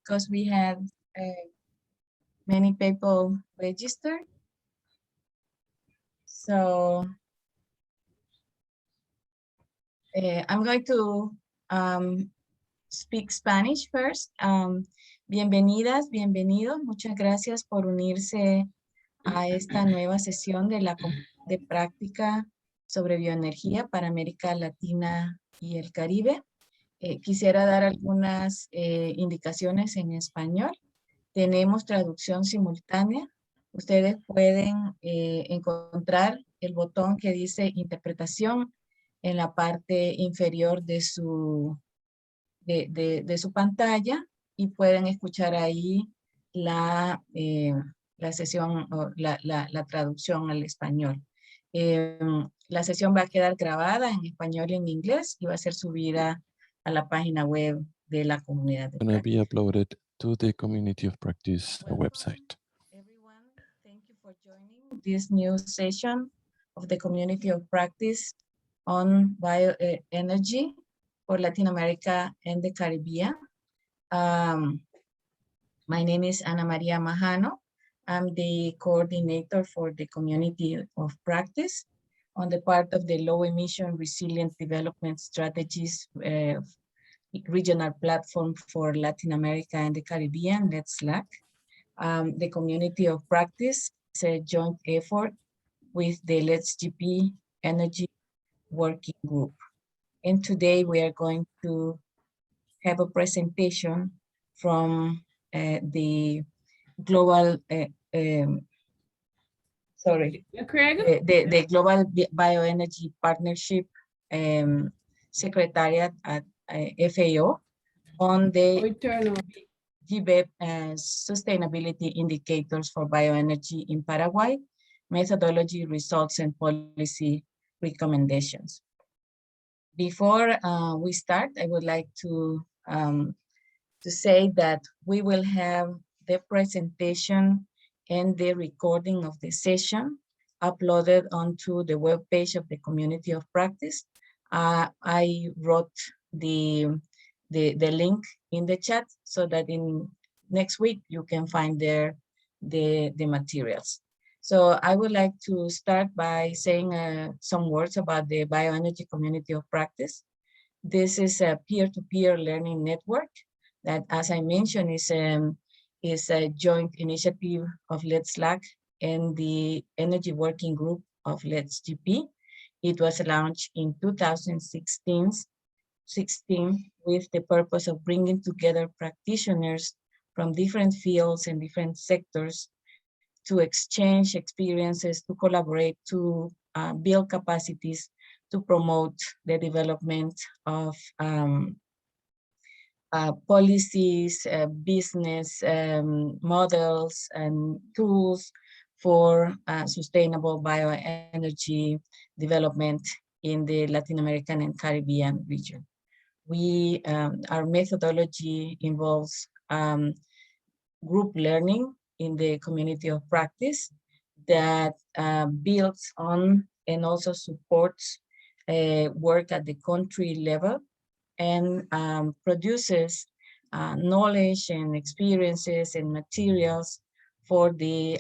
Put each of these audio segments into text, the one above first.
because we had many people registered. So I'm going to speak Spanish first. Bienvenidas, bienvenidos. Muchas gracias por unirse a esta nueva sesión de la de práctica sobre bioenergía para América Latina y el Caribe. Quisiera dar algunas indicaciones en español. Tenemos traducción simultánea. Ustedes pueden encontrar el botón que dice interpretación en la parte inferior de su pantalla y pueden escuchar ahí la sesión, o la traducción al español. La sesión va a quedar grabada en español y en inglés y va a ser subida a la página web de la comunidad de Gonna be práctica. uploaded to the Community of Practice website. Everyone, thank you for joining this new session of the Community of Practice on bioenergy for Latin America and the Caribbean. My name is Ana Maria Majano. I'm the coordinator for the Community of Practice on the part of the Low Emission Resilient Development Strategies regional platform for Latin America and the Caribbean, Let's LAC. The Community of Practice is a joint effort with the Let's GBEP Energy Working Group. And today we are going to have a presentation from the global, the Global Bioenergy Partnership Secretariat at FAO on the GBEP Sustainability Indicators for Bioenergy in Paraguay, methodology, results, and policy recommendations. Before we start, I would like to say that we will have the presentation and the recording of the session uploaded onto the webpage of the Community of Practice. I wrote the link in the chat so that in next week you can find there the materials. So I would like to start by saying some words about the BioEnergy Community of Practice. This is a peer-to-peer learning network that, as I mentioned, is a joint initiative of Let's LAC and the Energy Working Group of Let's GBEP. It was launched in 2016 with the purpose of bringing together practitioners from different fields and different sectors to exchange experiences, to collaborate, to build capacities, to promote the development of policies, business models, and tools for sustainable bioenergy development in the Latin American and Caribbean region. Our methodology involves group learning in the Community of Practice that builds on and also supports work at the country level and produces knowledge and experiences and materials for the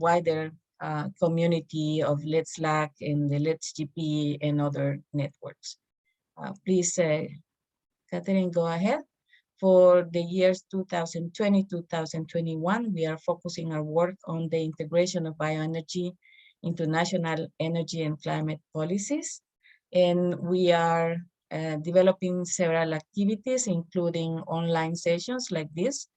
wider community of Let's LAC and the Let's GBEP and other networks. Please, Catherine, go ahead. For the years 2020-2021, we are focusing our work on the integration of bioenergy into national energy and climate policies. And we are developing several activities, including online sessions like this,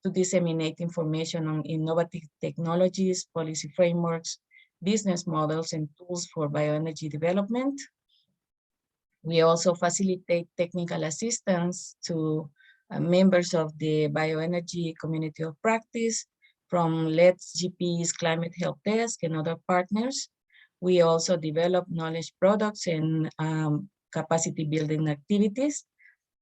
to disseminate information on innovative technologies, policy frameworks, business models, and tools for bioenergy development. We also facilitate technical assistance to members of the BioEnergy Community of Practice from Let's GBEP's Climate Help Desk and other partners. We also develop knowledge products and capacity building activities.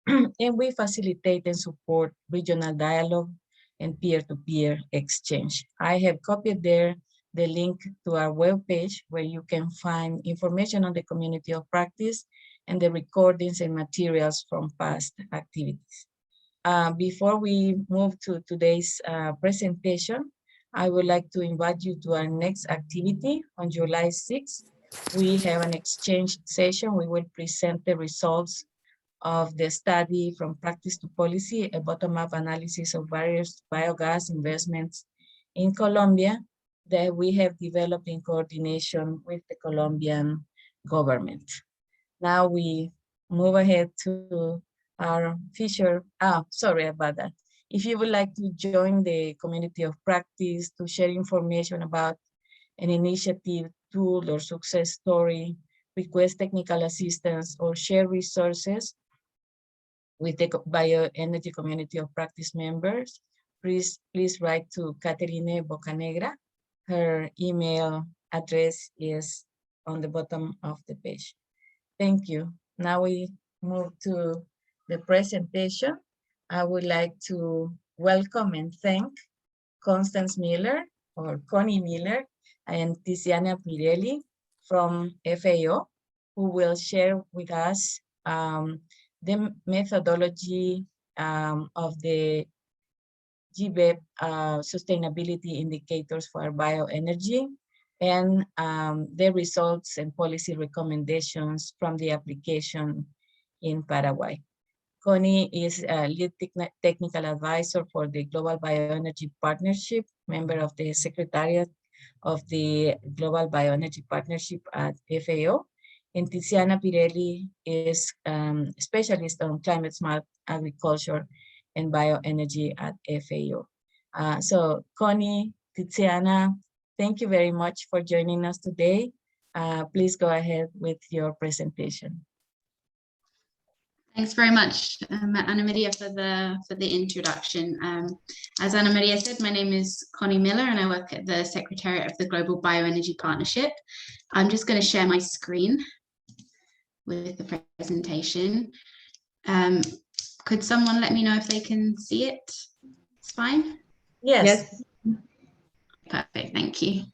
And we facilitate and support regional dialogue and peer-to-peer exchange. I have copied there the link to our webpage where you can find information on the Community of Practice and the recordings and materials from past activities. Before we move to today's presentation, I would like to invite you to our next activity on July 6th. We have an exchange session. We will present the results of the study From Practice to Policy, a bottom-up analysis of various biogas investments in Colombia that we have developed in coordination with the Colombian government. Now we move ahead to our feature. Sorry about that. If you would like to join the community of practice to share information about an initiative, tool, or success story, request technical assistance, or share resources with the BioEnergy Community of Practice members, please write to Caterine Bocanegra. Her email address is on the bottom of the page. Thank you. Now we move to the presentation. I would like to welcome and thank Constance Miller, or Connie Miller, and Tiziana Pirelli from FAO, who will share with us the methodology of the GBEP Sustainability Indicators for Bioenergy, and the results and policy recommendations from the application in Paraguay. Connie is a lead technical advisor for the Global BioEnergy Partnership, member of the Secretariat of the Global BioEnergy Partnership at FAO. And Tiziana Pirelli is specialist on climate smart agriculture and bioenergy at FAO. So Connie, Tiziana, thank you very much for joining us today. Please go ahead with your presentation. Thanks very much, Ana Maria, for the introduction. As Ana Maria said, my name is Connie Miller, and I work at the Secretariat of the Global BioEnergy Partnership. I'm just going to share my screen with the presentation. Could someone let me know if they can see it? It's fine? Yes. Perfect, thank you.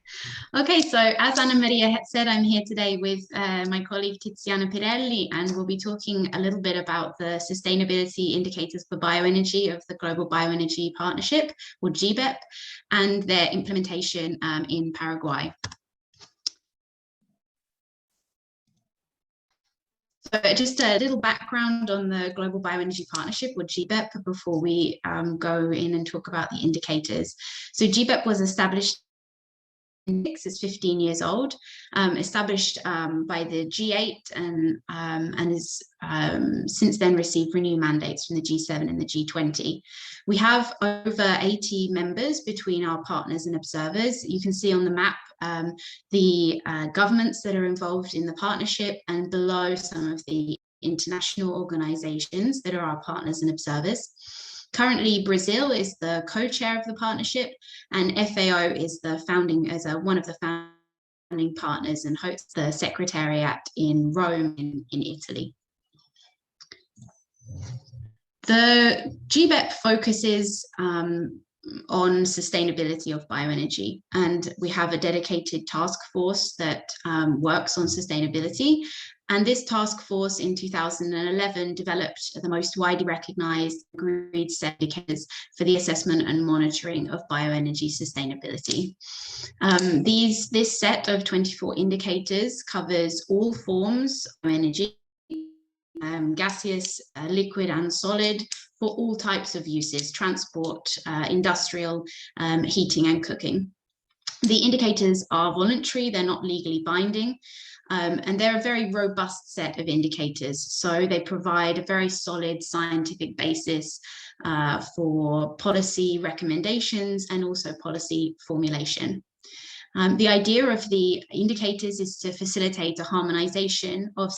Okay, so as Ana Maria had said, I'm here today with my colleague Tiziana Pirelli, and we'll be talking a little bit about the sustainability indicators for bioenergy of the Global BioEnergy Partnership, or GBEP, and their implementation in Paraguay. So just a little background on the Global BioEnergy Partnership, or GBEP, before we go in and talk about the indicators. So GBEP was established, it's 15 years old, established by the G8 and has since then received renewed mandates from the G7 and the G20. We have over 80 members between our partners and observers. You can see on the map the governments that are involved in the partnership, and below some of the international organizations that are our partners and observers. Currently, Brazil is the co-chair of the partnership, and FAO is the one of the founding partners and hosts the secretariat in Rome in Italy. The GBEP focuses on sustainability of bioenergy, and we have a dedicated task force that works on sustainability. And this task force in 2011 developed the most widely recognized agreed set indicators for the assessment and monitoring of bioenergy sustainability. This set of 24 indicators covers all forms of energy, gaseous, liquid and solid, for all types of uses: transport, industrial, heating and cooking. The indicators are voluntary, they're not legally binding, and they're a very robust set of indicators. So they provide a very solid scientific basis for policy recommendations and also policy formulation. The idea of the indicators is to facilitate a harmonization of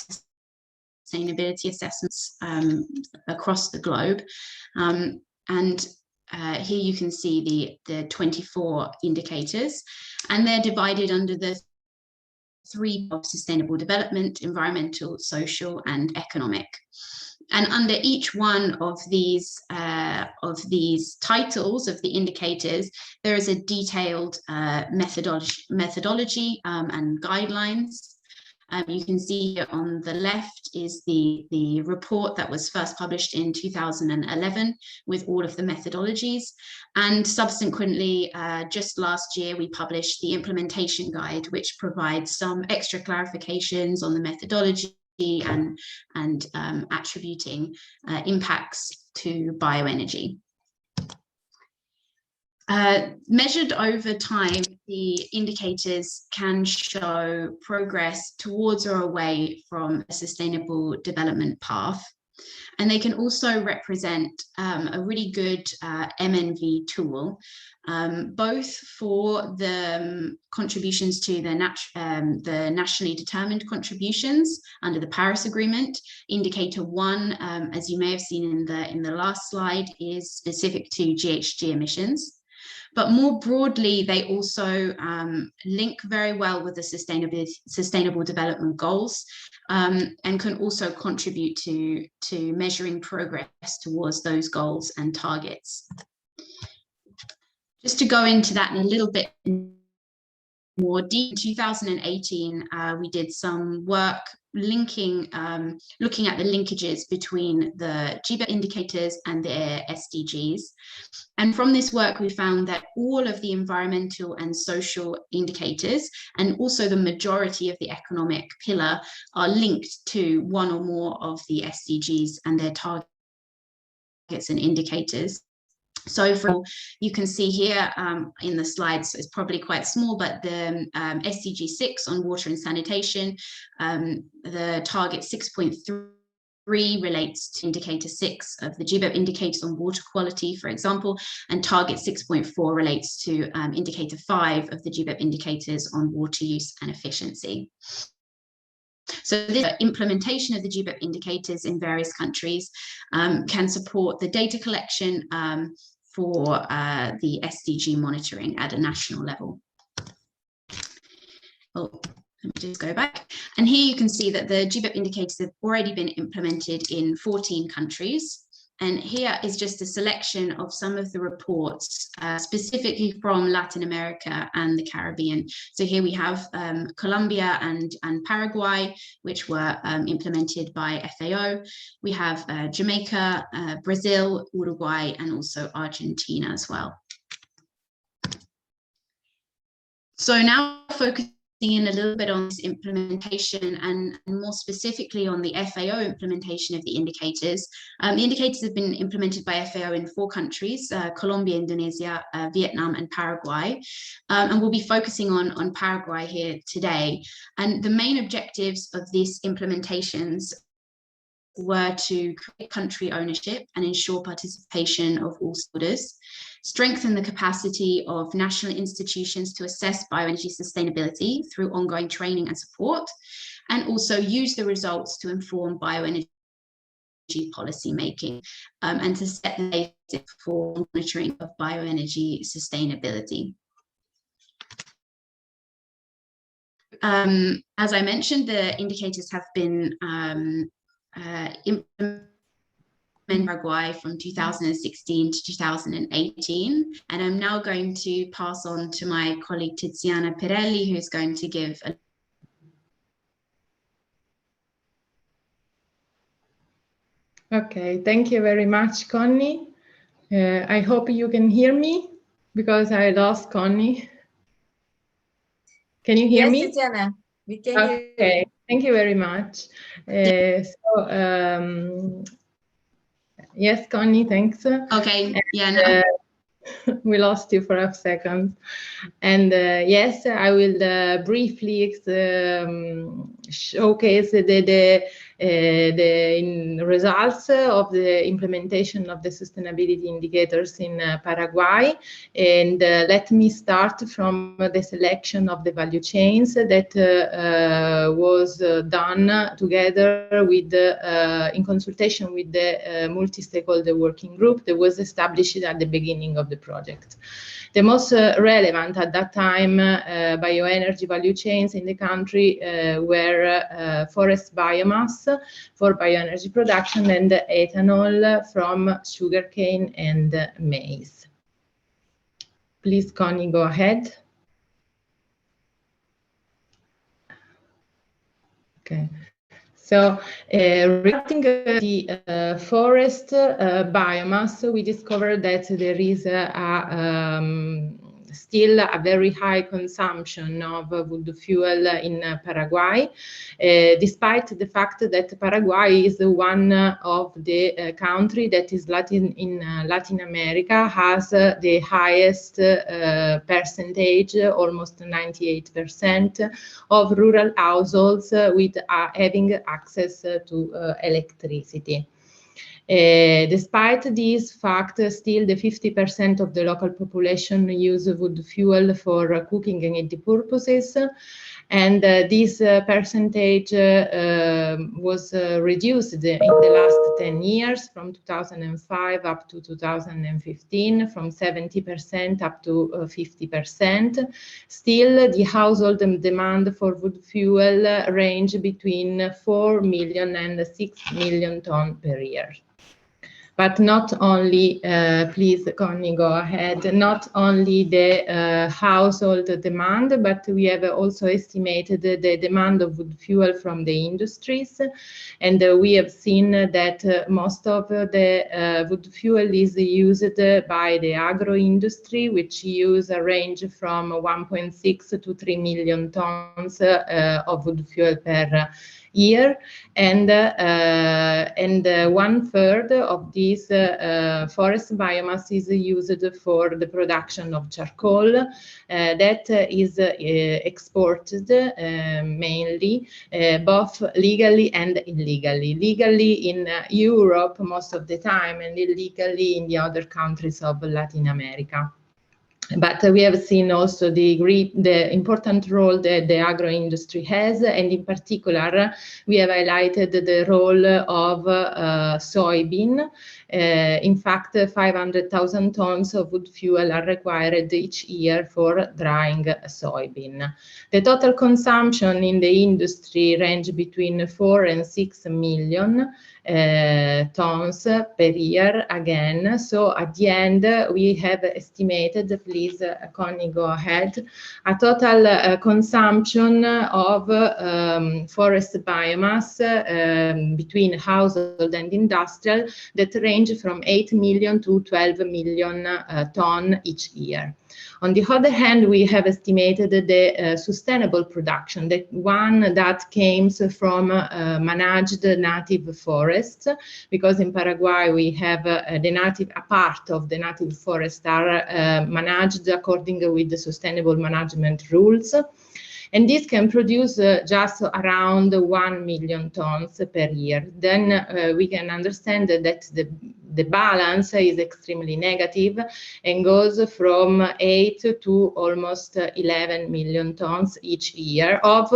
sustainability assessments across the globe. Here you can see the 24 indicators, and they're divided under the 3 of sustainable development: environmental, social, and economic. And under each one of these titles of the indicators, there is a detailed methodology and guidelines You can see here on the left is the report that was first published in 2011 with all of the methodologies. And subsequently, just last year, we published the implementation guide, which provides some extra clarifications on the methodology and attributing impacts to bioenergy. Measured over time, the indicators can show progress towards or away from a sustainable development path. And they can also represent a really good MNV tool, both for the contributions to the nationally determined contributions under the Paris Agreement. Indicator 1, as you may have seen in the last slide, is specific to GHG emissions. But more broadly, they also link very well with the sustainable development goals and can also contribute to measuring progress towards those goals and targets. Just to go into that in a little bit more deep, in 2018, we did some work looking at the linkages between the GBEP indicators and their SDGs. And from this work, we found that all of the environmental and social indicators, and also the majority of the economic pillar, are linked to one or more of the SDGs and their targets and indicators. So you can see here in the slides, it's probably quite small, but the SDG 6 on water and sanitation, the target 6.3 relates to indicator 6 of the GBEP indicators on water quality, for example, and target 6.4 relates to indicator 5 of the GBEP indicators on water use and efficiency. So the implementation of the GBEP indicators in various countries can support the data collection for the SDG monitoring at a national level. Oh, let me just go back. And here you can see that the GBEP indicators have already been implemented in 14 countries. And here is just a selection of some of the reports specifically from Latin America and the Caribbean. So here we have Colombia and Paraguay, which were implemented by FAO. We have Jamaica, Brazil, Uruguay, and also Argentina as well. So now focusing in a little bit on this implementation and more specifically on the FAO implementation of the indicators. The indicators have been implemented by FAO in 4 countries, Colombia, Indonesia, Vietnam, and Paraguay. And we'll be focusing on Paraguay here today. And the main objectives of these implementations were to create country ownership and ensure participation of all stakeholders, strengthen the capacity of national institutions to assess bioenergy sustainability through ongoing training and support, and also use the results to inform bioenergy policy making and to set the basis for monitoring of bioenergy sustainability. As I mentioned, the indicators have been implemented in Paraguay from 2016 to 2018, and I'm now going to pass on to my colleague Tiziana Pirelli, who's going to give a Okay, thank you very much, Connie. I hope you can hear me because I lost Connie. Can you hear me? Yes, Tiziana, we can hear you. Okay, thank you very much. Yes, Connie, thanks. Okay, and, yeah, no. We lost you for a second. And yes, I will briefly showcase the results of the implementation of the sustainability indicators in Paraguay. And let me start from the selection of the value chains that was done together with, in consultation with the multi-stakeholder working group that was established at the beginning of the project. The most relevant at that time bioenergy value chains in the country were forest biomass for bioenergy production and ethanol from sugarcane and maize. Please, Connie, go ahead. Okay. So regarding the forest biomass, we discovered that there is still a very high consumption of wood fuel in Paraguay, despite the fact that Paraguay is one of the country that is in Latin America, has the highest percentage, almost 98%, of rural households with having access to electricity. Despite this fact, still the 50% of the local population use wood fuel for cooking and eating purposes, and this percentage was reduced in the last 10 years, from 2005 up to 2015, from 70% up to 50%. Still, the household demand for wood fuel range between 4 million and 6 million tons per year. But not only, please, Connie, go ahead, not only the household demand, but we have also estimated the demand of wood fuel from the industries. And we have seen that most of the wood fuel is used by the agro industry, which use a range from 1.6 to 3 million tons of wood fuel per year, and 1/3 of this forest biomass is used for the production of charcoal that is exported mainly both legally and illegally. Legally in Europe most of the time, and illegally in the other countries of Latin America. But we have seen also the important role that the agro industry has, and in particular, we have highlighted the role of soybean. In fact, 500,000 tons of wood fuel are required each year for drying soybean. The total consumption in the industry range between 4 and 6 million tons per year again. So at the end, we have estimated, please, Connie, go ahead, a total consumption of forest biomass between household and industrial that range from 8 million to 12 million tons each year. On the other hand, we have estimated the sustainable production, the one that comes from managed native forests, because in Paraguay we have a part of the native forests are managed according with the sustainable management rules. And this can produce just around 1 million tons per year. Then we can understand that the balance is extremely negative and goes from 8 to almost 11 million tons each year of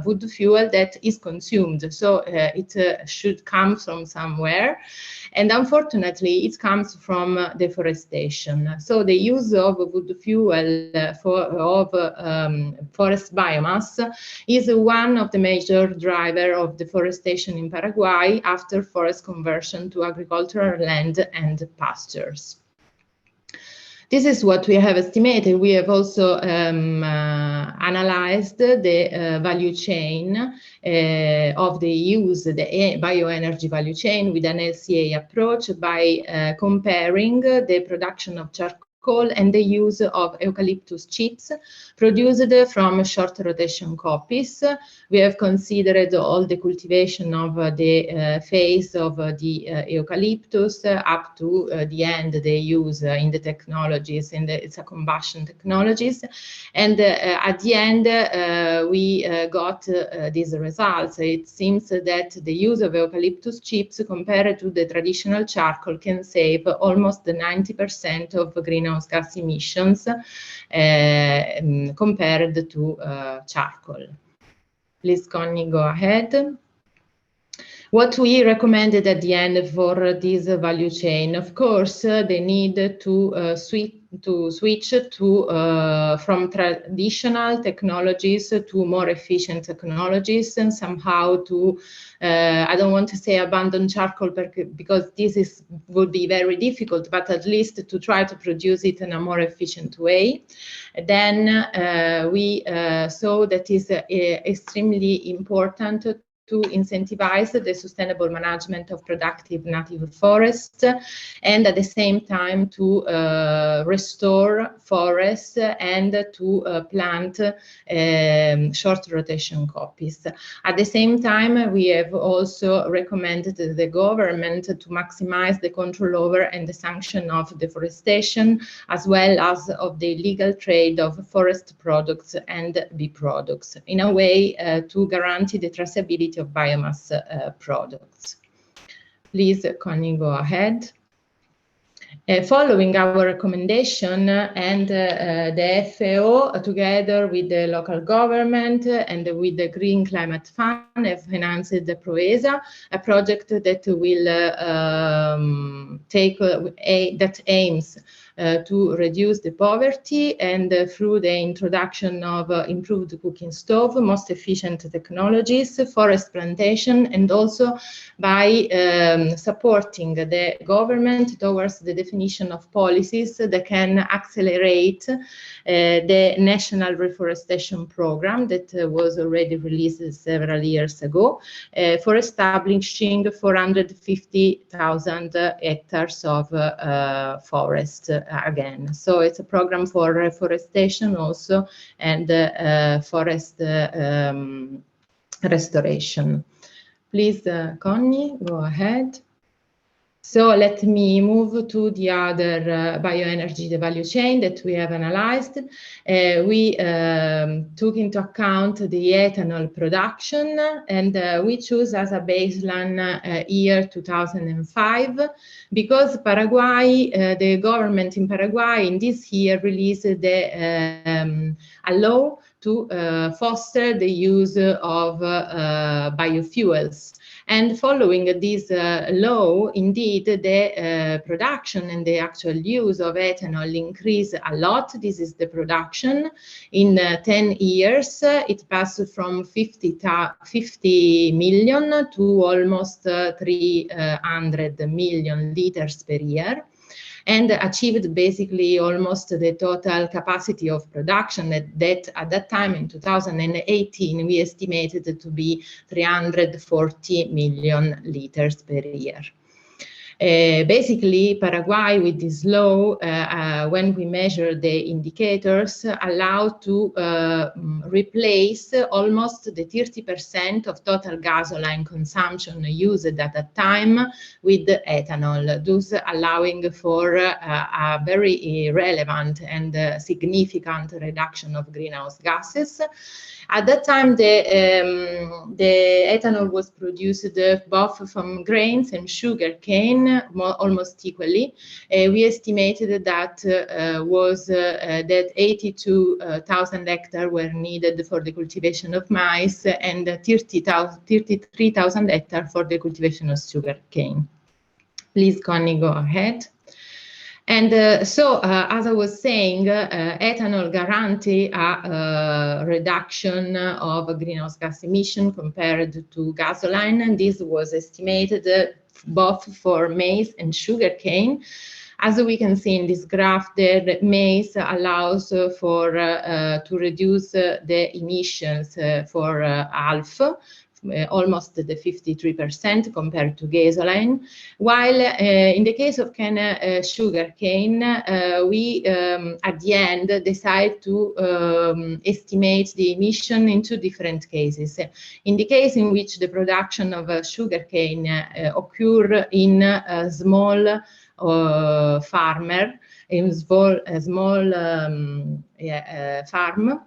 wood fuel that is consumed. So it should come from somewhere. And unfortunately, it comes from deforestation. So the use of wood fuel of forest biomass is one of the major drivers of deforestation in Paraguay after forest conversion to agricultural land and pastures. This is what we have estimated. We have also analyzed the value chain of the use, the bioenergy value chain with an LCA approach by comparing the production of charcoal and the use of eucalyptus chips produced from short rotation copies. We have considered all the cultivation of the phase of the eucalyptus up to the end they use in the technologies, in the combustion technologies. And at the end, we got these results. It seems that the use of eucalyptus chips compared to the traditional charcoal can save almost 90% of greenhouse gas emissions compared to charcoal. Please, Connie, go ahead. What we recommended at the end for this value chain, of course, they need to switch from traditional technologies to more efficient technologies, and somehow to I don't want to say abandon charcoal because this would be very difficult, but at least to try to produce it in a more efficient way. Then we saw that is extremely important to incentivize the sustainable management of productive native forests, and at the same time to restore forests and to plant short rotation copies. At the same time, we have also recommended the government to maximize the control over and the sanction of deforestation, as well as of the illegal trade of forest products and bee products, in a way to guarantee the traceability of biomass products. Please, Connie, go ahead. Following our recommendation and the FAO, together with the local government and with the Green Climate Fund, have financed the PROESA, a project that will that aims to reduce the poverty, and through the introduction of improved cooking stove, most efficient technologies, forest plantation, and also by supporting the government towards the definition of policies that can accelerate the National Reforestation Program that was already released several years ago for establishing 450,000 hectares of forest again. So it's a program for reforestation also, and forest restoration. Please, Connie, go ahead. So let me move to the other bioenergy, the value chain that we have analyzed. We took into account the ethanol production, and we choose as a baseline year 2005, because Paraguay, the government in Paraguay in this year released the a law to foster the use of biofuels. And following this law, indeed, the production and the actual use of ethanol increased a lot. This is the production. In 10 years, it passed from 50 million to almost 300 million liters per year, and achieved basically almost the total capacity of production that at that time in 2018 we estimated to be 340 million liters per year. Basically, Paraguay, with this law, when we measure the indicators, allowed to replace almost the 30% of total gasoline consumption used at that time with ethanol, thus allowing for a very relevant and significant reduction of greenhouse gases. At that time, the ethanol was produced both from grains and sugar cane, almost equally. We estimated that that 82,000 hectares were needed for the cultivation of maize, and 33,000 hectares for the cultivation of sugar cane. Please, Connie, go ahead. And so, as I was saying, ethanol guarantee a reduction of greenhouse gas emission compared to gasoline, and this was estimated both for maize and sugar cane. As we can see in this graph, the maize allows for to reduce the emissions for half, almost the 53% compared to gasoline, while in the case of sugar cane, we at the end decide to estimate the emission in two different cases. In the case in which the production of sugar cane occur in a small farmer, in a small farm,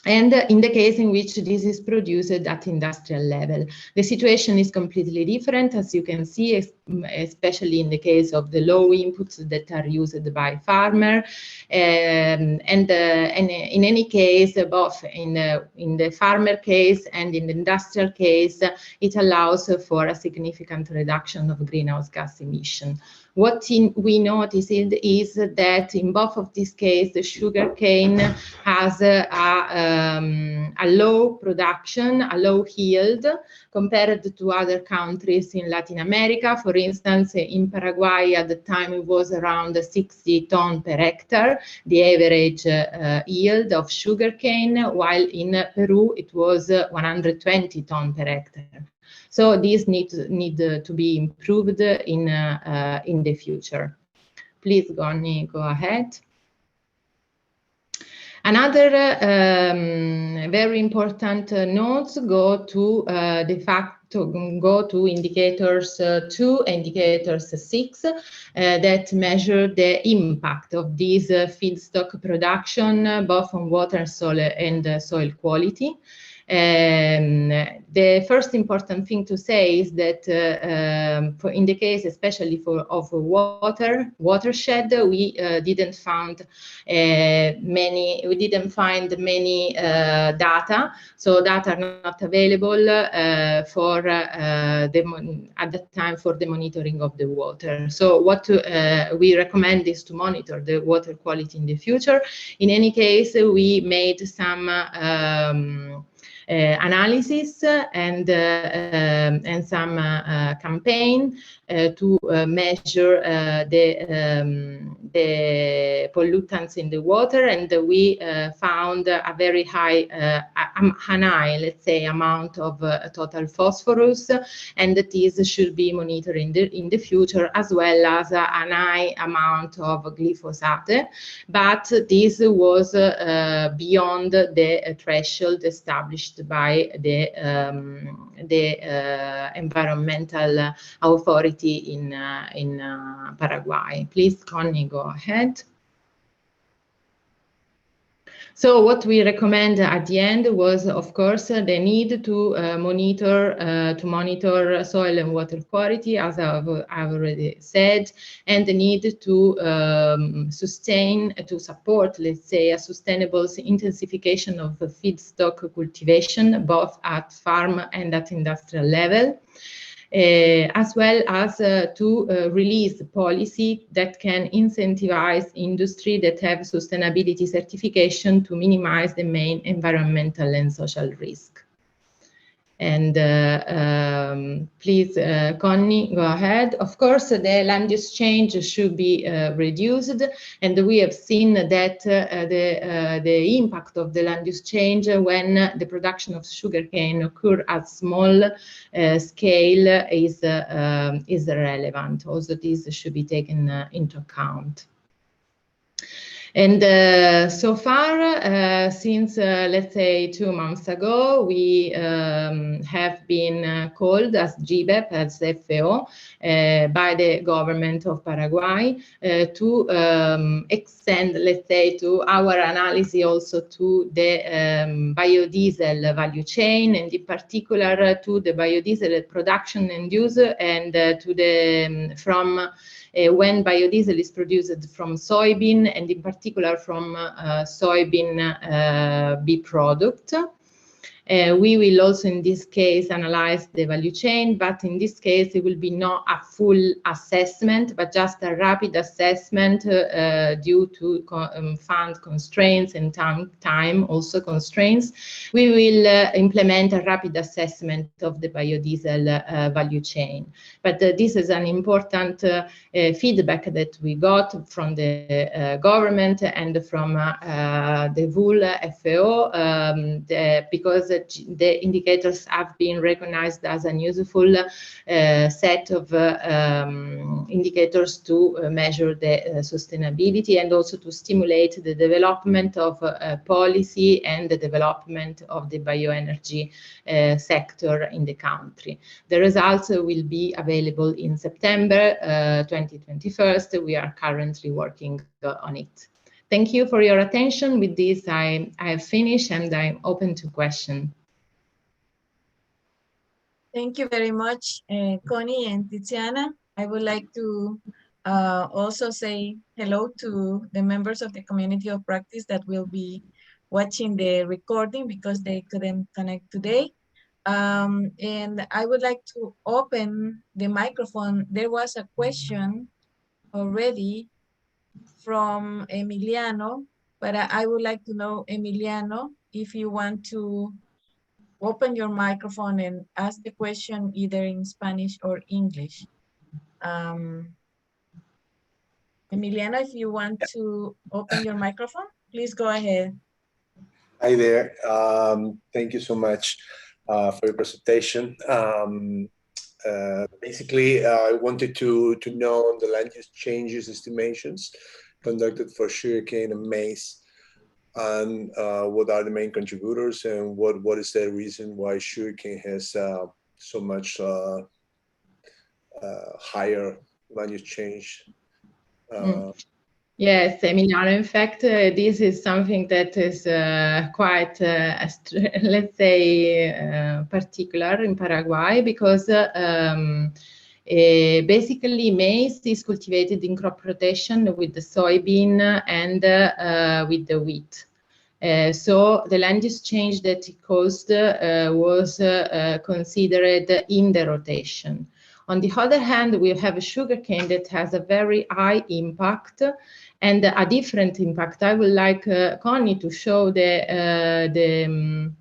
and in the case in which this is produced at industrial level. The situation is completely different, as you can see, especially in the case of the low inputs that are used by farmer. And in any case, both in the farmer case and in the industrial case, it allows for a significant reduction of greenhouse gas emission. What we notice is that in both of these cases, the sugarcane has a low production, a low yield compared to other countries in Latin America. For instance, in Paraguay at the time it was around 60 tons per hectare, the average yield of sugarcane, while in Peru it was 120 tons per hectare. So these need to be improved in the future. Please, Goni, go ahead. Another very important notes go to the fact to go to indicators 2, indicators 6 that measure the impact of this feedstock production both on water, soil, and soil quality. The first important thing to say is that in the case, especially of watershed, we didn't find many data. So data are not available at that time for the monitoring of the water. So what we recommend is to monitor the water quality in the future. In any case, we made some analysis and some campaign to measure the pollutants in the water, and we found a very high, let's say, amount of total phosphorus, and that this should be monitored in the future, as well as a high amount of glyphosate. But this was beyond the threshold established by the environmental authority in Paraguay. Please, Connie, go ahead. So what we recommend at the end was, of course, the need to monitor soil and water quality, as I've already said, and the need to support, let's say, a sustainable intensification of the feedstock cultivation, both at farm and at industrial level. As well as to release policy that can incentivize industry that have sustainability certification to minimize the main environmental and social risk. And please, Connie, go ahead. Of course, the land use change should be reduced, and we have seen that the impact of the land use change when the production of sugarcane occurs at small scale is relevant. Also, this should be taken into account. And so far, since let's say 2 months ago, we have been called as GBEP, as FAO, by the government of Paraguay to extend, let's say, to our analysis also to the biodiesel value chain, and in particular to the biodiesel production and use, and to the when biodiesel is produced from soybean, and in particular from soybean B product. We will also in this case analyze the value chain, but in this case it will be not a full assessment, but just a rapid assessment due to fund constraints and time also constraints. We will implement a rapid assessment of the biodiesel value chain. But this is an important feedback that we got from the government and from the whole FAO, because the indicators have been recognized as a useful set of indicators to measure the sustainability, and also to stimulate the development of policy and the development of the bioenergy sector in the country. The results will be available in September 2021. We are currently working on it. Thank you for your attention. With this, I have finished and I'm open to questions. Thank you very much, Connie and Tiziana. I would like to also say hello to the members of the community of practice that will be watching the recording because they couldn't connect today. And I would like to open the microphone. There was a question already from Emiliano, but I would like to know, Emiliano, if you want to open your microphone and ask the question either in Spanish or English. Emiliano, if you want to open your microphone, please go ahead. Hi there. Thank you so much for your presentation. Basically, I wanted to know the land use changes estimations conducted for sugarcane and maize, and what are the main contributors, and what is the reason why sugarcane has so much higher land use change. Yes, Emiliano, in fact, this is something that is quite, let's say, particular in Paraguay, because basically maize is cultivated in crop rotation with the soybean and with the wheat. So the land use change that it caused was considered in the rotation. On the other hand, we have a sugarcane that has a very high impact and a different impact. I would like Connie to show the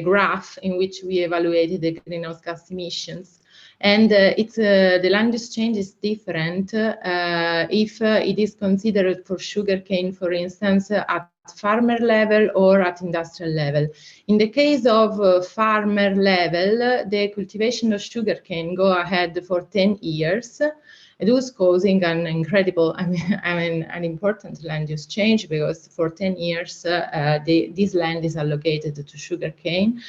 graph in which we evaluated the greenhouse gas emissions. And the land use change is different if it is considered for sugarcane, for instance, at farmer level or at industrial level. In the case of farmer level, the cultivation of sugarcane go ahead for 10 years. It was causing an incredible, an important land use change, because for 10 years, this land is allocated to sugarcane.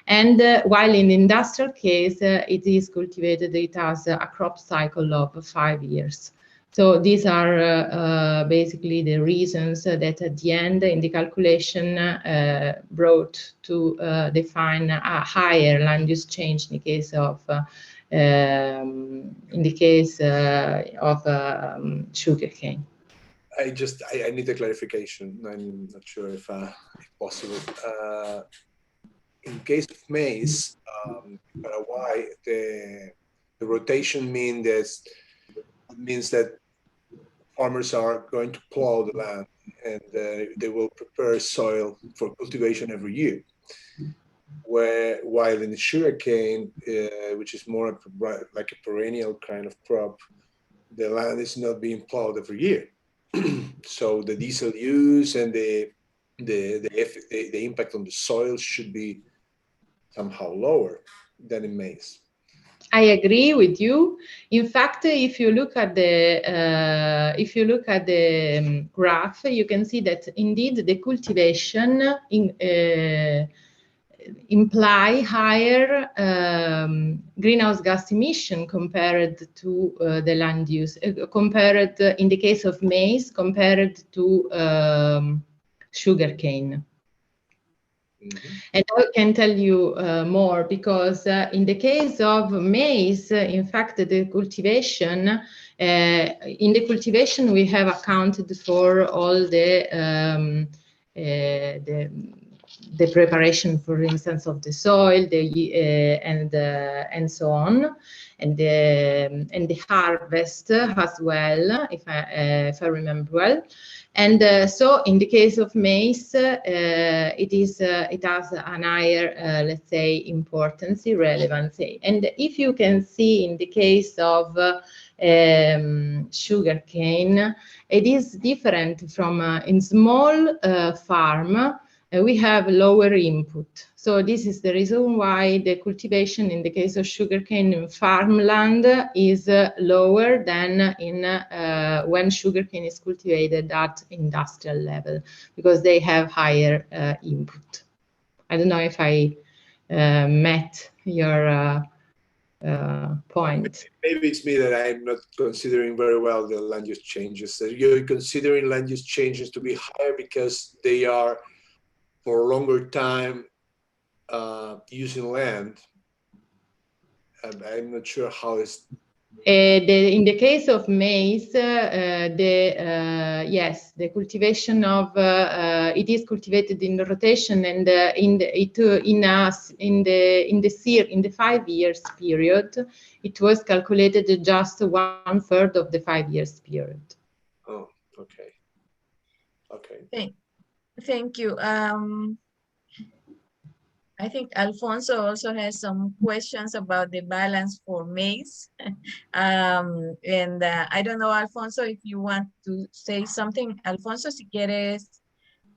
And while in the industrial case, it is cultivated, it has a crop cycle of 5 years. So these are basically the reasons that at the end in the calculation brought to define a higher land use change in the case of sugarcane. I need a clarification. I'm not sure if possible. In case of maize, in Paraguay, the rotation means that farmers are going to plow the land, and they will prepare soil for cultivation every year. While in the sugarcane, which is more like a perennial kind of crop, the land is not being plowed every year. So the diesel use and the impact on the soil should be somehow lower than in maize. I agree with you. In fact, if you look at the graph, you can see that indeed the cultivation imply higher greenhouse gas emission compared to the land use, compared in the case of maize compared to sugarcane. And I can tell you more, because in the case of maize, in fact, the cultivation, we have accounted for all the preparation, for instance, of the soil, and so on, and the harvest as well, if I remember well. And so in the case of maize, it has an higher, let's say, importance, relevancy. And if you can see in the case of sugarcane, it is different from in small farm. We have lower input. So this is the reason why the cultivation in the case of sugarcane in farmland is lower than in when sugarcane is cultivated at industrial level, because they have higher input. I don't know if I met your point. Maybe it's me that I'm not considering very well the land use changes. So you're considering land use changes to be higher because they are for a longer time using land. I'm not sure how it's. In the case of maize, yes, the cultivation of it is cultivated in rotation, and in the 5 years period, it was calculated just 1/3 of the 5 years period. Oh, okay. Okay. Thank you. I think Alfonso also has some questions about the balance for maize. And I don't know, Alfonso, if you want to say something. Alfonso, si quieres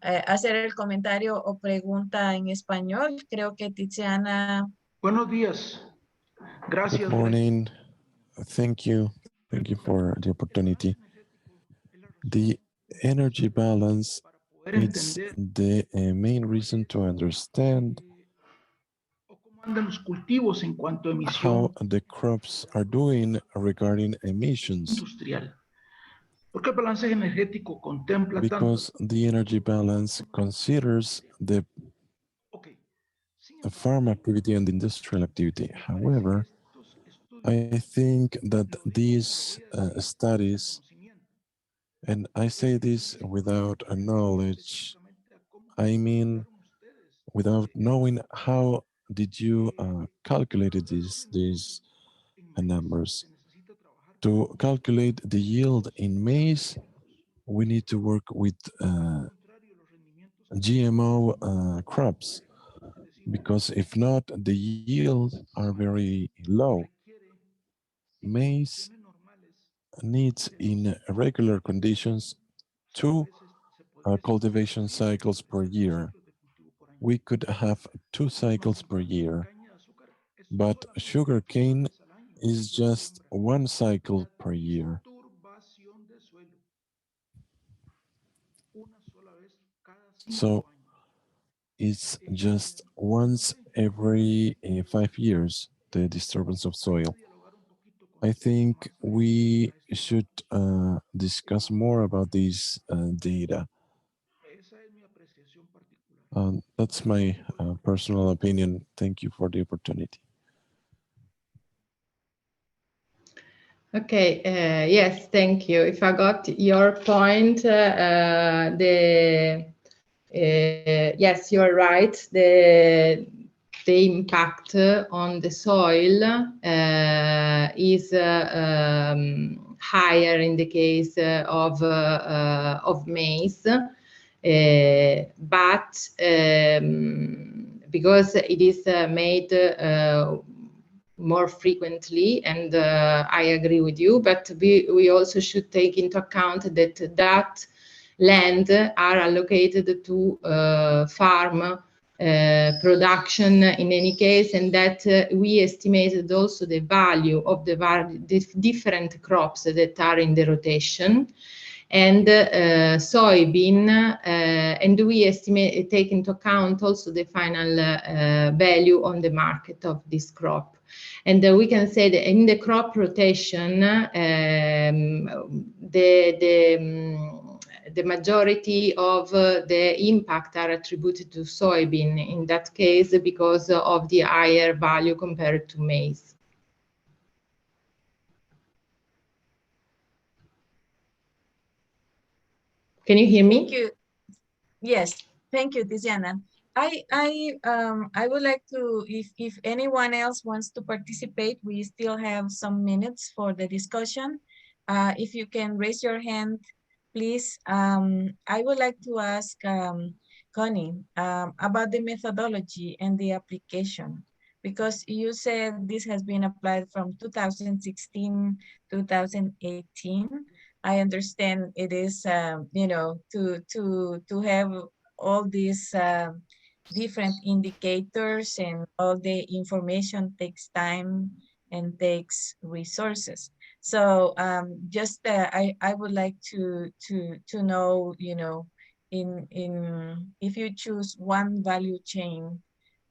hacer el comentario o pregunta en español, creo que Tiziana. Buenos días. Gracias. Good morning. Thank you. Thank you for the opportunity. The energy balance is the main reason to understand how the crops are doing regarding emissions. Because the energy balance considers the farm activity and industrial activity. However, I think that these studies, and I say this without a knowledge, I mean without knowing how did you calculate these numbers. To calculate the yield in maize, we need to work with GMO crops, because if not, the yields are very low. Maize needs in regular conditions 2 cultivation cycles per year. We could have 2 cycles per year, but sugarcane is just 1 cycle per year. So it's just once every 5 years, the disturbance of soil. I think we should discuss more about these data. That's my personal opinion. Thank you for the opportunity. Okay, yes, thank you. If I got your point, yes, you're right. The impact on the soil is higher in the case of maize, but because it is made more frequently, and I agree with you, but we also should take into account that land are allocated to farm production in any case, and that we estimated also the value of the different crops that are in the rotation, and soybean, and we take into account also the final value on the market of this crop. And we can say that in the crop rotation, the majority of the impact are attributed to soybean in that case because of the higher value compared to maize. Can you hear me? Thank you. Yes, thank you, Tiziana. I would like to, if anyone else wants to participate, we still have some minutes for the discussion. If you can raise your hand, please. I would like to ask Connie about the methodology and the application, because you said this has been applied from 2016, 2018. I understand it is, you know, to have all these different indicators and all the information takes time and takes resources. So just I would like to know, you know, in if you choose one value chain,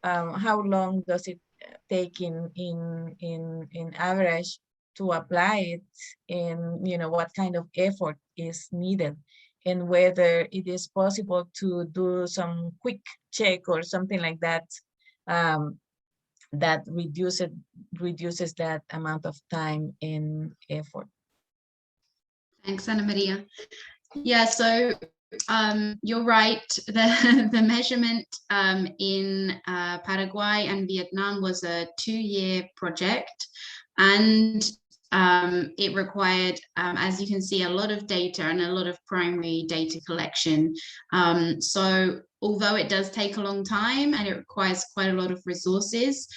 how long does it take in average to apply it, and what kind of effort is needed, and whether it is possible to do some quick check or something like that, that reduces that amount of time and effort. Thanks, Ana Maria. Yeah, so you're right. The measurement in Paraguay and Vietnam was a 2-year project, and it required, as you can see, a lot of data and a lot of primary data collection. So although it does take a long time and it requires quite a lot of resources,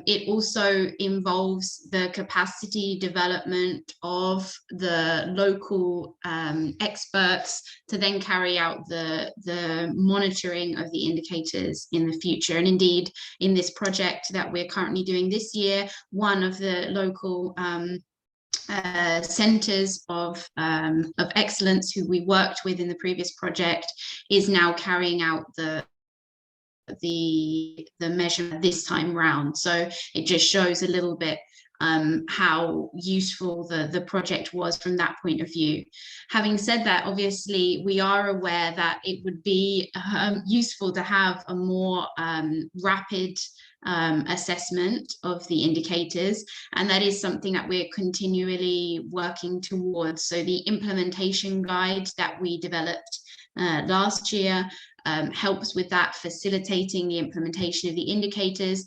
it also involves the capacity development of the local experts to then carry out the monitoring of the indicators in the future. And indeed, in this project that we're currently doing this year, one of the local centers of excellence who we worked with in the previous project is now carrying out the measurement this time round. So it just shows a little bit how useful the project was from that point of view. Having said that, obviously we are aware that it would be useful to have a more rapid assessment of the indicators, and that is something that we're continually working towards. So the implementation guide that we developed last year helps with that, facilitating the implementation of the indicators.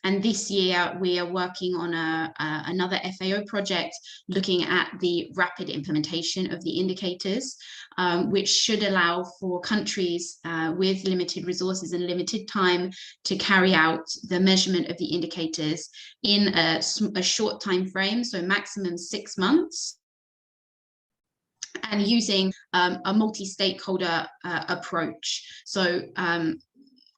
And this year we are working on another FAO project looking at the rapid implementation of the indicators, which should allow for countries with limited resources and limited time to carry out the measurement of the indicators in a short time frame, so maximum 6 months, and using a multi-stakeholder approach. So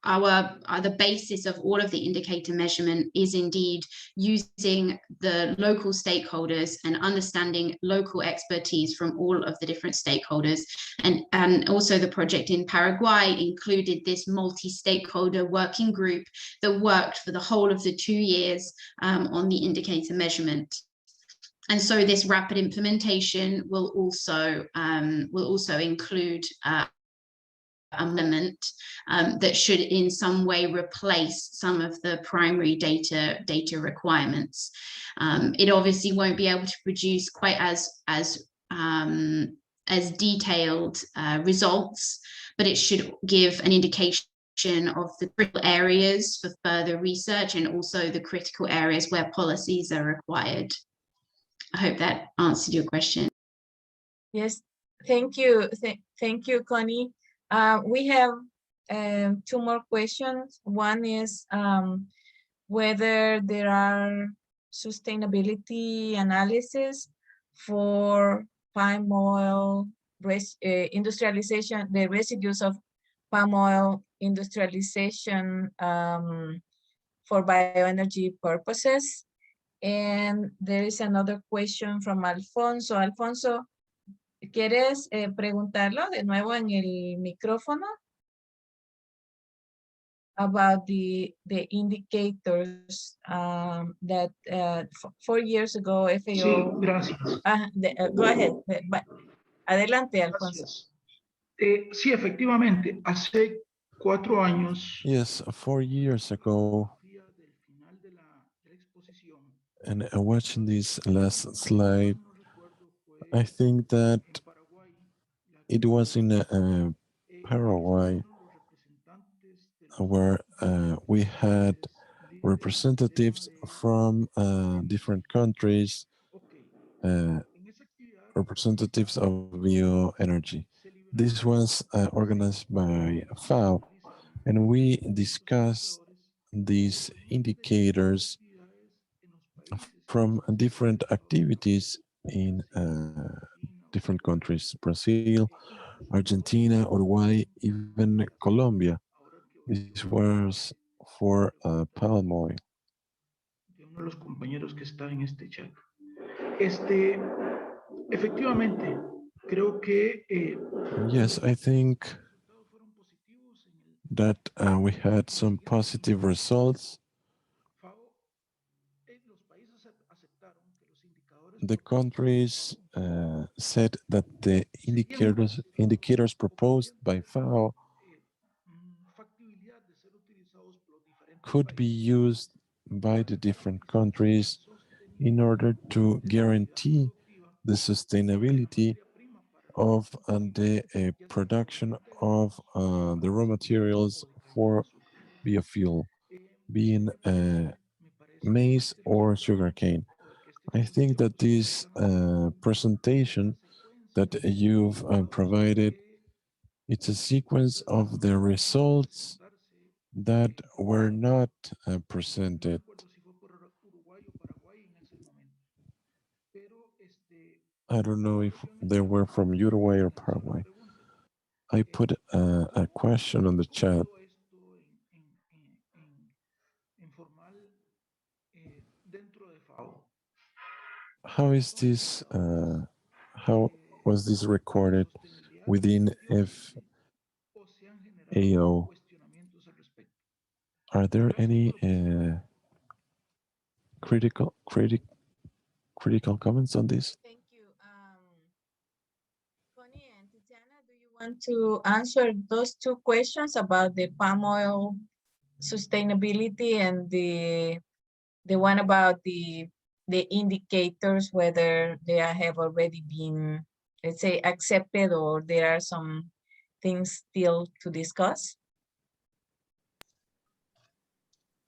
the basis of all of the indicator measurement is indeed using the local stakeholders and understanding local expertise from all of the different stakeholders. And also the project in Paraguay included this multi-stakeholder working group that worked for the whole of the 2 years on the indicator measurement. And so this rapid implementation will also include element that should in some way replace some of the primary data requirements. It obviously won't be able to produce quite as detailed results, but it should give an indication of the critical areas for further research and also the critical areas where policies are required. I hope that answered your question. Yes, thank you. Thank you, Connie. We have 2 more questions. One is whether there are sustainability analysis for palm oil industrialization, the residues of palm oil industrialization for bioenergy purposes. And there is another question from Alfonso. Alfonso, ¿quieres preguntarlo de nuevo en el micrófono? About the indicators that 4 years ago FAO. Sí, gracias. Go ahead. Adelante, Alfonso. Sí, efectivamente, hace 4 años. Yes, 4 years ago, and watching this last slide, I think that it was in Paraguay where we had representatives from different countries, representatives of BioEnergy. This was organized by FAO, and we discussed these indicators from different activities in different countries: Brazil, Argentina, Uruguay, even Colombia. This was for palm oil. Uno de los compañeros que está en este chat. Efectivamente, creo que yes, I think that we had some positive results. the countries said that the indicators proposed by FAO could be used by the different countries in order to guarantee the sustainability of the production of the raw materials for biofuel, being maize or sugarcane. I think that this presentation that you've provided, it's a sequence of the results that were not presented. I don't know if they were from Uruguay or Paraguay. I put a question on the chat. How is this, how was this recorded within FAO? Are there any critical comments on this? Thank you. Connie and Tatiana, do you want to answer those two questions about the palm oil sustainability and the one about the indicators, whether they have already been, let's say, accepted, or there are some things still to discuss?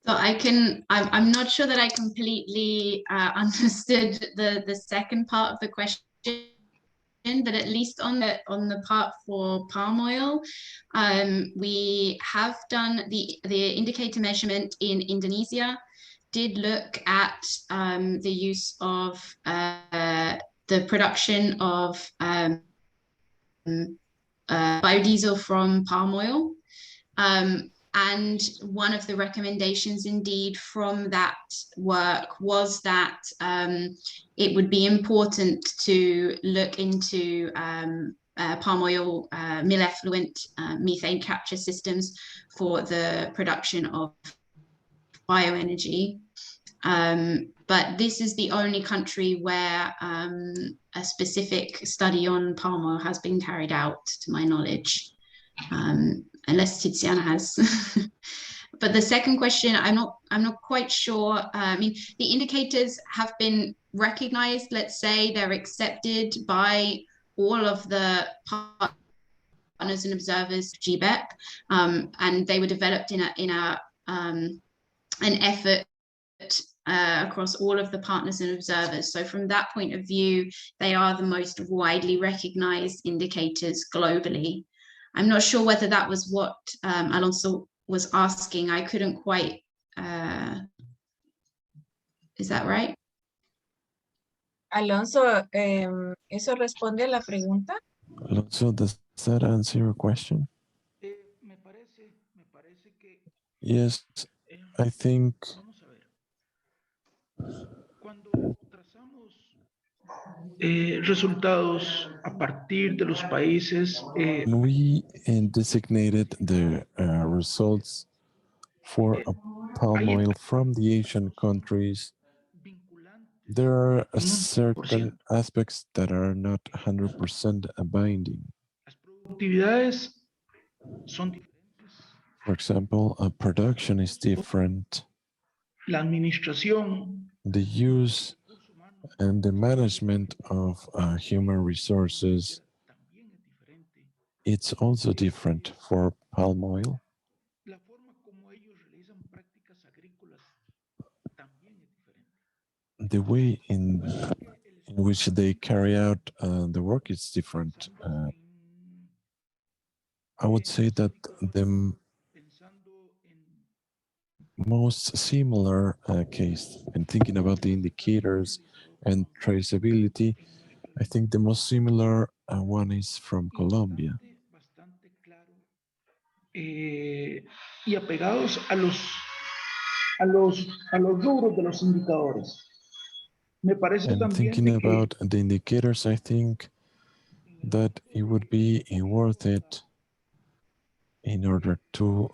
So I'm not sure that I completely understood the second part of the question, but at least on the part for palm oil, we have done the indicator measurement in Indonesia, did look at the use of the production of biodiesel from palm oil. And one of the recommendations indeed from that work was that it would be important to look into palm oil mill effluent methane capture systems for the production of bioenergy. But this is the only country where a specific study on palm oil has been carried out, to my knowledge. Unless Tiziana has. But the second question, I'm not quite sure. I mean, the indicators have been recognized. Let's say they're accepted by all of the partners and observers, GBEP, and they were developed in an effort across all of the partners and observers. So from that point of view, they are the most widely recognized indicators globally. I'm not sure whether that was what Alonso was asking. I couldn't quite, is that right? Alonso, ¿eso responde a la pregunta? Alonso, does that answer your question? Yes, I think Resultados a partir de los países. We designated the results for palm oil from the Asian countries. There are certain aspects that are not 100% binding. For example, production is different. La administración. The use and the management of human resources, it's also different for palm oil. The way in which they carry out the work is different. I would say that the most similar case, and thinking about the indicators and traceability, I think the most similar one is from Colombia. Y apegados a los rubros de los indicadores. Me parece and también thinking about the indicators, I think that it would be worth it in order to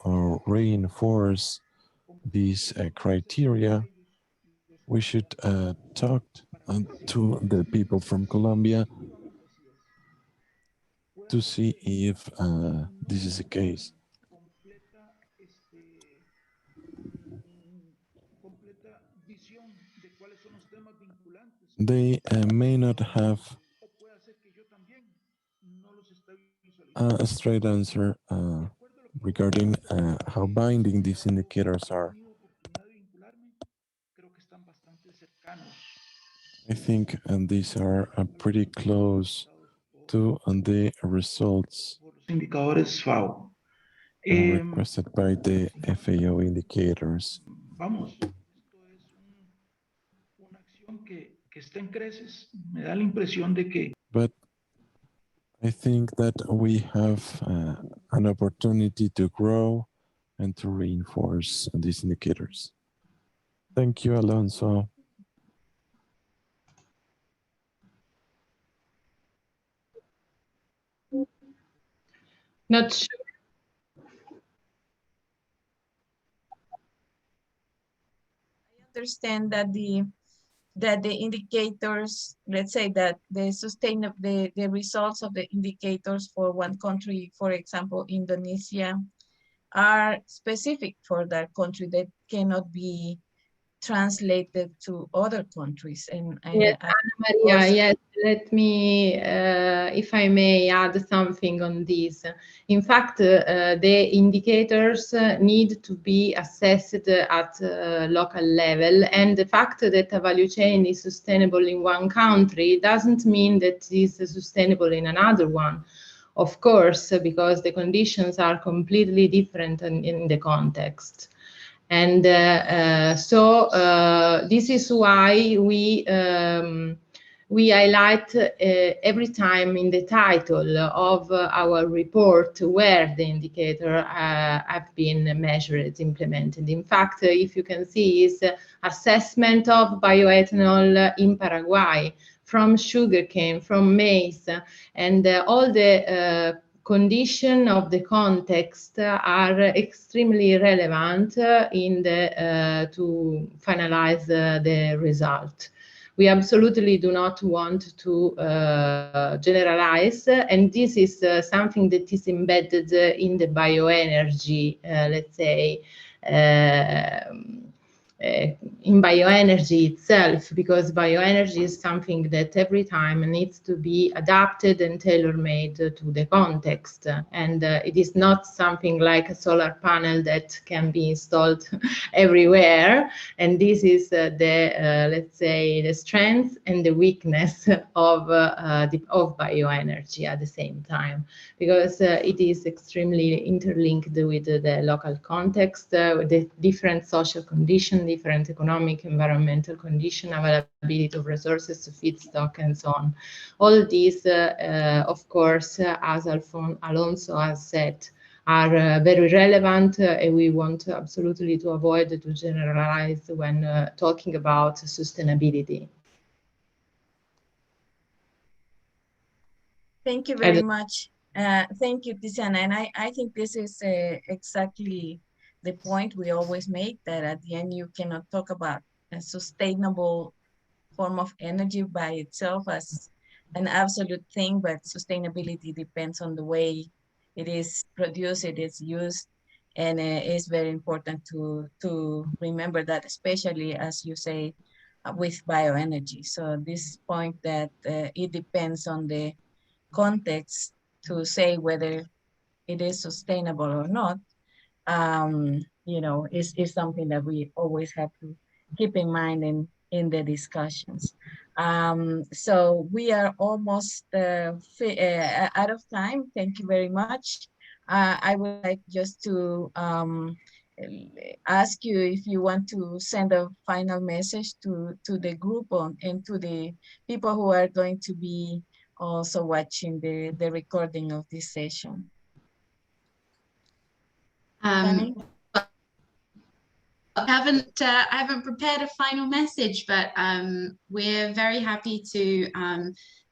reinforce these criteria we should talk to the people from Colombia to see if this is the case. They may not have a straight answer regarding how binding these indicators are. I think these are pretty close to the results requested by the FAO indicators. But I think that we have an opportunity to grow and to reinforce these indicators. Thank you, Alonso. Not sure. I understand that the indicators, let's say that the results of the indicators for one country, for example, Indonesia, are specific for that country that cannot be translated to other countries. And Yes, Anna Maria, yes, let me, if I may add something on this. In fact, the indicators need to be assessed at local level, and the fact that a value chain is sustainable in one country doesn't mean that it is sustainable in another one. Of course, because the conditions are completely different in the context. And so this is why we highlight every time in the title of our report where the indicator have been measured, implemented. In fact, if you can see, is assessment of bioethanol in Paraguay, from sugarcane, from maize, and all the condition of the context are extremely relevant in the to finalize the result. We absolutely do not want to generalize, and this is something that is embedded in the bioenergy, let's say, in bioenergy itself, because bioenergy is something that every time needs to be adapted and tailor-made to the context. And it is not something like a solar panel that can be installed everywhere. And this is let's say, the strength and the weakness of bioenergy at the same time, because it is extremely interlinked with the local context, with the different social conditions, different economic, environmental condition, availability of resources, feedstock, and so on. All these, of course, as Alonso has said, are very relevant, and we want absolutely to avoid to generalize when talking about sustainability. Thank you very much. Thank you, Tiziana. And I think this is exactly the point we always make, that at the end you cannot talk about a sustainable form of energy by itself as an absolute thing, but sustainability depends on the way it is produced, it is used, and it's very important to remember that, especially as you say, with bioenergy. So this point that it depends on the context to say whether it is sustainable or not, you know, is something that we always have to keep in mind in the discussions. So we are almost out of time. Thank you very much. I would like just to ask you if you want to send a final message to the group and to the people who are going to be also watching the recording of this session. I haven't prepared a final message, but we're very happy to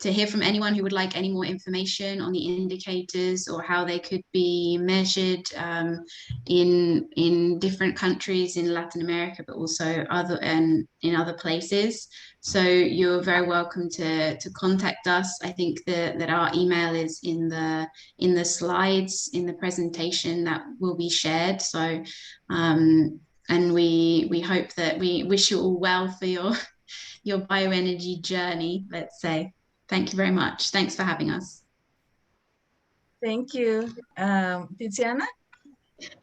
hear from anyone who would like any more information on the indicators or how they could be measured in different countries in Latin America, but also in other places. So you're very welcome to contact us. I think that our email is in the slides in the presentation that will be shared. So and we hope that we wish you all well for your bioenergy journey, let's say. Thank you very much. Thanks for having us. Thank you. Tiziana?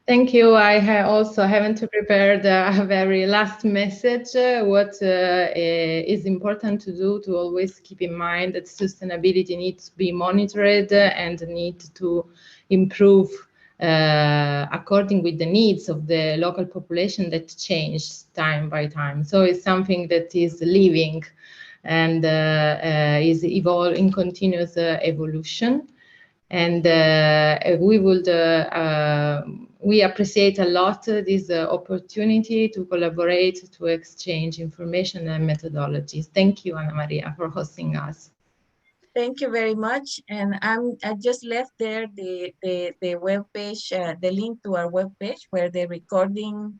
Thank you. I also haven't prepared a very last message. What is important to do to always keep in mind that sustainability needs to be monitored and need to improve according with the needs of the local population that change time by time. So it's something that is living and is evolving, continuous evolution. And we appreciate a lot this opportunity to collaborate, to exchange information and methodologies. Thank you, Ana Maria, for hosting us. Thank you very much. And I just left there the webpage, the link to our webpage where the recording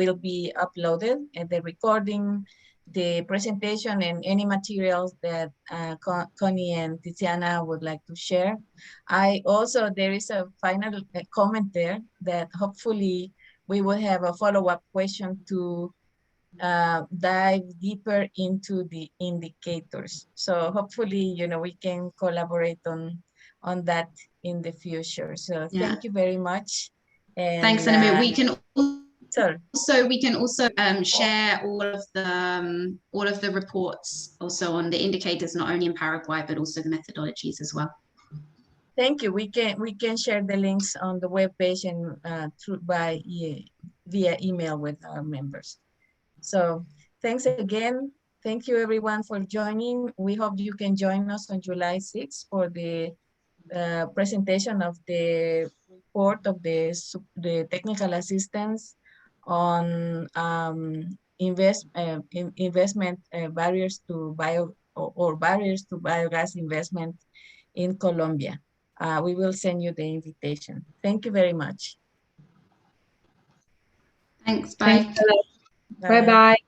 will be uploaded, and the recording, the presentation, and any materials that Connie and Tiziana would like to share. There is a final comment there that hopefully we will have a follow-up question to dive deeper into the indicators. So hopefully, we can collaborate on that in the future. So thank you very much. And, thanks, Ana. We can also share all of the reports also on the indicators, not only in Paraguay but also the methodologies as well. Thank you. We can share the links on the webpage and via email with our members. So thanks again. Thank you everyone for joining. We hope you can join us on July 6th for the presentation of the report of the technical assistance on investment barriers to barriers to biogas investment in Colombia. We will send you the invitation. Thank you very much. Thanks. Bye. Bye-bye.